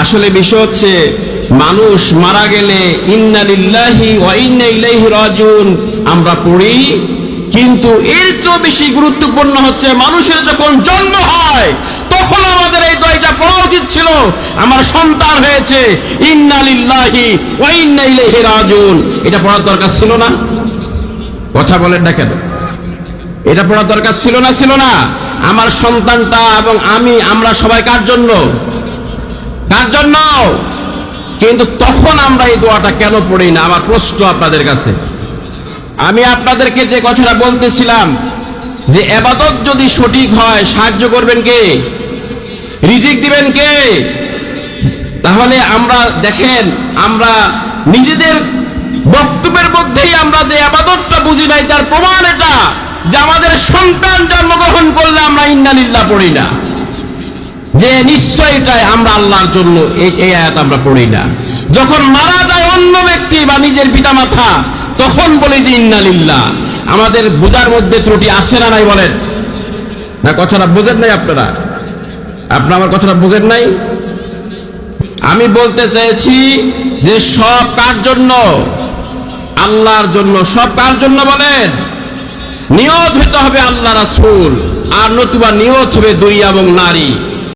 আসলে বিষয় হচ্ছে মানুষ মারা গেলে ইন্না লিল্লাহি ওয়া ইন্না ইলাইহি রাজিউন আমরা পড়ি, কিন্তু এর চেয়ে বেশি গুরুত্বপূর্ণ হচ্ছে মানুষের যখন জন্ম হয় তখন আমাদের এই দোয়াটা পড়া উচিত ছিল। আমার সন্তান হয়েছে, ইন্না লিল্লাহি ওয়া ইন্না ইলাইহি রাজিউন, এটা পড়ার দরকার ছিল না? কথা বলেন না কেন? এটা পড়ার দরকার ছিল না? ছিল না? আমার সন্তানটা এবং আমরা সবাই কার জন্য? কার জন্য? কিন্তু তখন আমরা এই দোয়াটা কেন পড়ি না? আমার প্রশ্ন আপনাদের কাছে। আমি আপনাদেরকে যে কথাটা বলতেছিলাম যে ইবাদত যদি সঠিক হয় সাহায্য করবেন কে? রিজিক দিবেন কে? তাহলে আমরা দেখেন, আমরা নিজেদের বক্তব্যের মধ্যেই আমরা যে ইবাদতটা বুঝি নাই তার প্রমাণ এটা যে আমাদের সন্তান জন্মগ্রহণ করলে আমরা ইন্না লিল্লাহ পড়ি না, যে নিশ্চয় এটাই আমরা আল্লাহর জন্য, এই আয়াত আমরা পড়ি না। যখন মারা যায় অন্য ব্যক্তি বা নিজের পিতামাতা তখন বলি যে ইন্না লিল্লাহ। আমাদের বোঝার মধ্যে ত্রুটি আসে না নাই বলেন? না কথাটা বোঝেন নাই আপনারা? আপনারা আমার কথাটা বোঝেন নাই? আমি বলতে চেয়েছি যে সব কার জন্য? আল্লাহর জন্য। সব কার জন্য বলেন? নিয়ত হতে হবে আল্লাহ রাসূল, আর নতুবা নিয়ত হবে দুনিয়া এবং নারী।